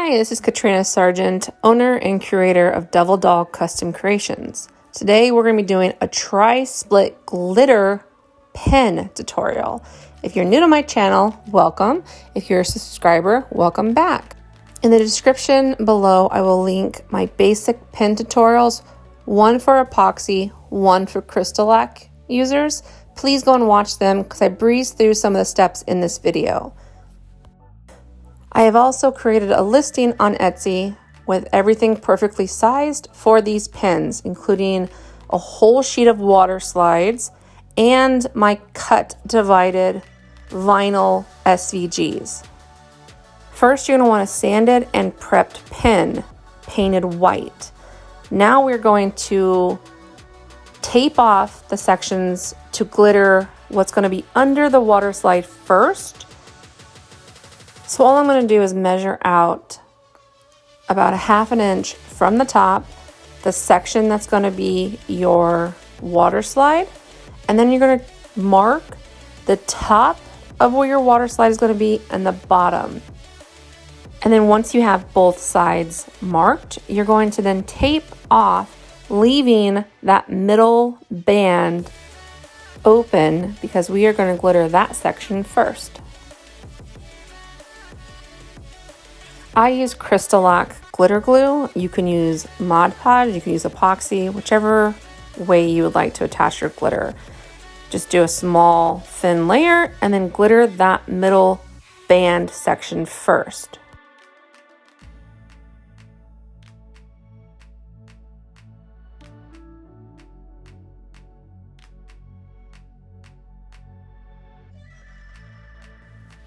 Hi, this is Katrina Sargent, owner and curator of DDollCustomCreations. Today we're going to be doing a tri-split glitter pen tutorial. If you're new to my channel, welcome. If you're a subscriber, welcome back. In the description below, I will link my basic pen tutorials, one for epoxy, one for CrystaLac users. Please go and watch them because I breezed through some of the steps in this video. I have also created a listing on Etsy with everything perfectly sized for these pens, including a whole sheet of water slides and my cut divided vinyl SVGs. First, you're going to want a sanded and prepped pen, painted white. Now we're going to tape off the sections to glitter what's going to be under the water slide first. So all I'm going to do is measure out about 1/2 inch from the top, the section that's going to be your water slide, and then you're going to mark the top of where your water slide is going to be and the bottom. And then once you have both sides marked, you're going to then tape off, leaving that middle band open because we are going to glitter that section first. I use CrystaLac glitter glue. You can use Mod Podge, you can use epoxy, whichever way you would like to attach your glitter. Just do a small thin layer and then glitter that middle band section first.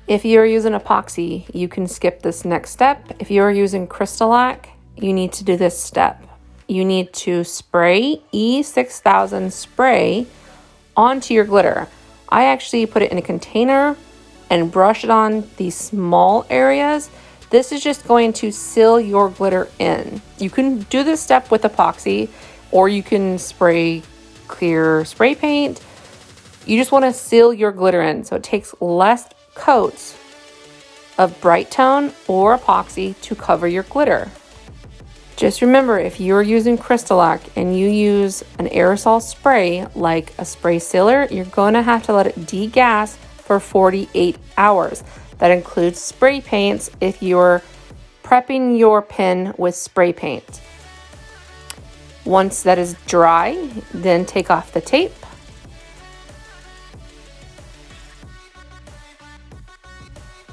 If you're using epoxy, you can skip this next step. If you're using CrystaLac, you need to do this step. You need to spray E6000 spray onto your glitter. I actually put it in a container and brush it on these small areas. This is just going to seal your glitter in. You can do this step with epoxy, or you can spray clear spray paint. You just want to seal your glitter in so it takes less coats of bright tone or epoxy to cover your glitter. Just remember, if you're using CrystaLac and you use an aerosol spray like a spray sealer, you're going to have to let it degas for 48 hours. That includes spray paints if you're prepping your pen with spray paint. Once that is dry, then take off the tape.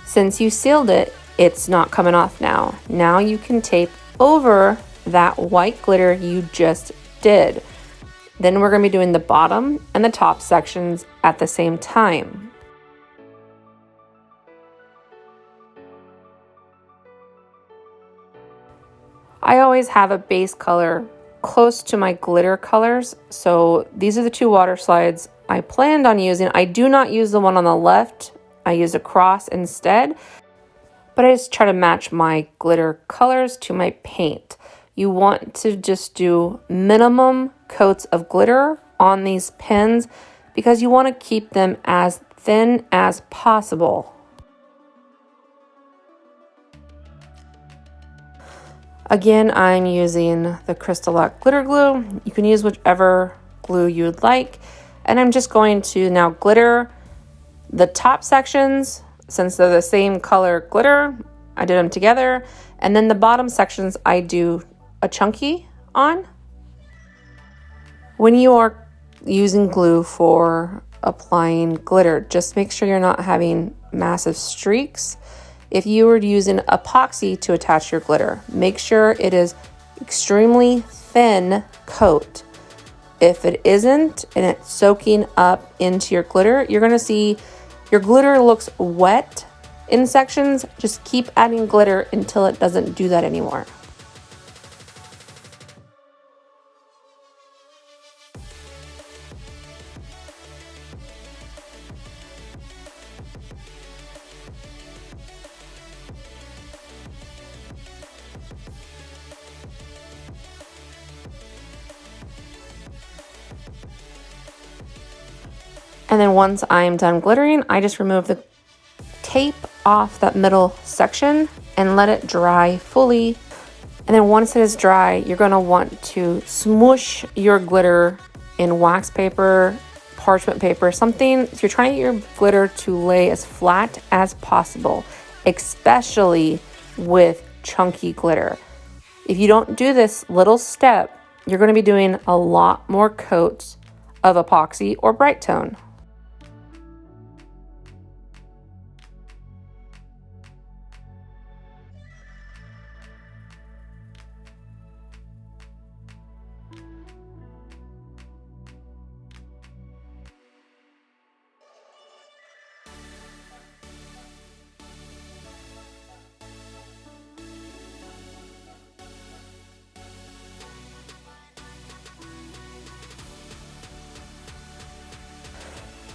Since you sealed it, it's not coming off now. Now you can tape over that white glitter you just did. Then we're going to be doing the bottom and the top sections at the same time. I always have a base color close to my glitter colors, so these are the two water slides I planned on using. I do not use the one on the left. I use a cross instead, but I just try to match my glitter colors to my paint. You want to just do minimum coats of glitter on these pens because you want to keep them as thin as possible. Again, I'm using the CrystaLac glitter glue. You can use whichever glue you would like. And I'm just going to now glitter the top sections. Since they're the same color glitter, I did them together. And then the bottom sections I do a chunky on. When you are using glue for applying glitter, just make sure you're not having massive streaks. If you were using epoxy to attach your glitter, make sure it is extremely thin coat. If it isn't and it's soaking up into your glitter, you're going to see your glitter looks wet in sections. Just keep adding glitter until it doesn't do that anymore. And then once I'm done glittering, I just remove the tape off that middle section and let it dry fully. And then once it is dry, you're going to want to smoosh your glitter in wax paper, parchment paper, something. So you're trying to get your glitter to lay as flat as possible, especially with chunky glitter. If you don't do this little step, you're going to be doing a lot more coats of epoxy or bright tone.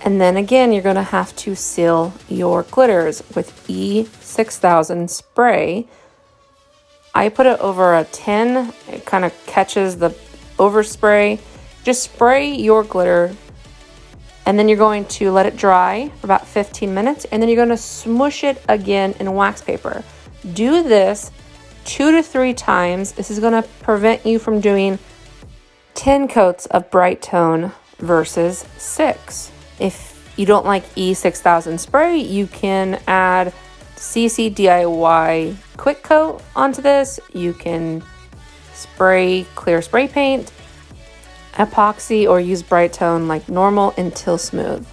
And then again, you're going to have to seal your glitters with E6000 spray. I put it over a tin. It kind of catches the overspray. Just spray your glitter, and then you're going to let it dry for about 15 minutes, and then you're going to smoosh it again in wax paper. Do this 2 to 3 times. This is going to prevent you from doing 10 coats of bright tone versus 6. If you don't like E6000 spray, you can add CC DIY quick coat onto this. You can spray clear spray paint, epoxy, or use bright tone like normal until smooth.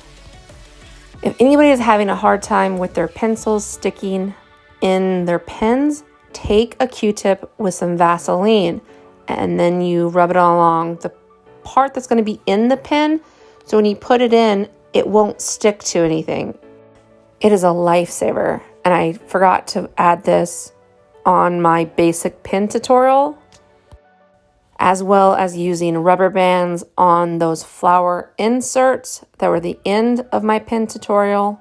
If anybody is having a hard time with their pencils sticking in their pens, take a Q-tip with some Vaseline and then you rub it along the part that's going to be in the pen. So when you put it in, it won't stick to anything. It is a lifesaver. And I forgot to add this on my basic pen tutorial, as well as using rubber bands on those flower inserts that were the end of my pen tutorial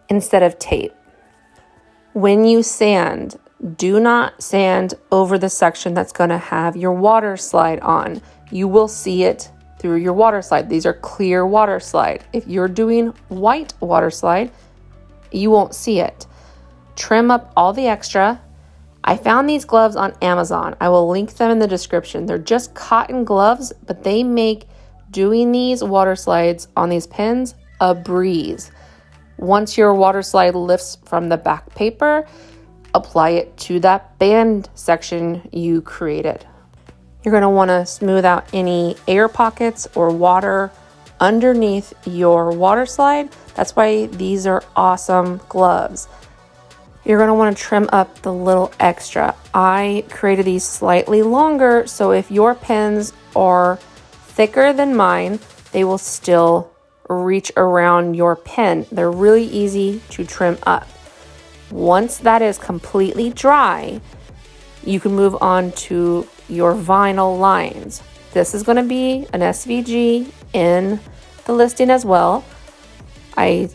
instead of tape. When you sand, do not sand over the section that's going to have your water slide on. You will see it through your water slide. These are clear water slide. If you're doing white water slide, you won't see it. Trim up all the extra. I found these gloves on Amazon. I will link them in the description. They're just cotton gloves, but they make doing these water slides on these pens a breeze. Once your water slide lifts from the back paper, apply it to that band section you created. You're going to want to smooth out any air pockets or water underneath your water slide. That's why these are awesome gloves. You're going to want to trim up the little extra. I created these slightly longer, so if your pens are thicker than mine, they will still reach around your pen. They're really easy to trim up. Once that is completely dry, you can move on to your vinyl lines. This is going to be an SVG in the listing as well. I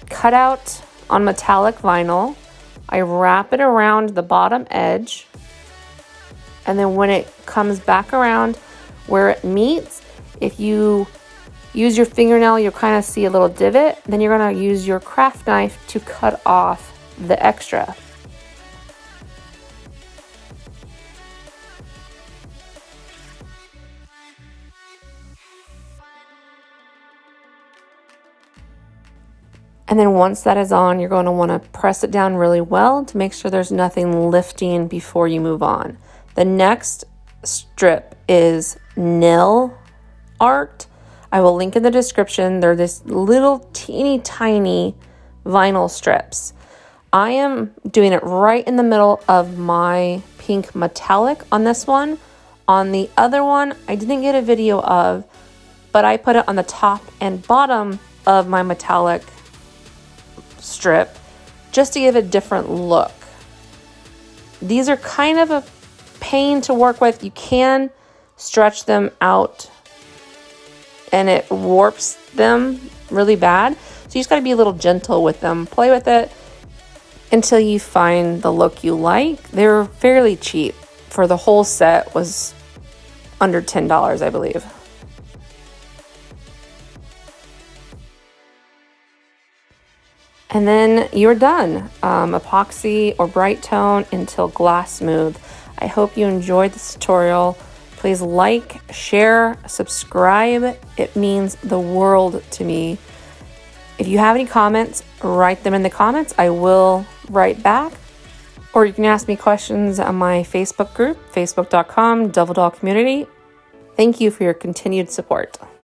cut out on metallic vinyl. I wrap it around the bottom edge, and then when it comes back around where it meets, if you use your fingernail, you'll kind of see a little divot. Then you're going to use your craft knife to cut off the extra. And then once that is on, you're going to want to press it down really well to make sure there's nothing lifting before you move on. The next strip is nail art. I will link in the description. They're this little teeny tiny vinyl strips. I am doing it right in the middle of my pink metallic on this one. On the other one, I didn't get a video of, but I put it on the top and bottom of my metallic strip just to give a different look. These are kind of a pain to work with. You can stretch them out and it warps them really bad. So you just got to be a little gentle with them. Play with it until you find the look you like. They're fairly cheap. For the whole set was under $10, I believe. And then you're done. Epoxy or bright tone until glass smooth. I hope you enjoyed this tutorial. Please like, share, subscribe. It means the world to me. If you have any comments, write them in the comments. I will write back. Or you can ask me questions on my Facebook group, facebook.com/DevilDollCommunity. Thank you for your continued support.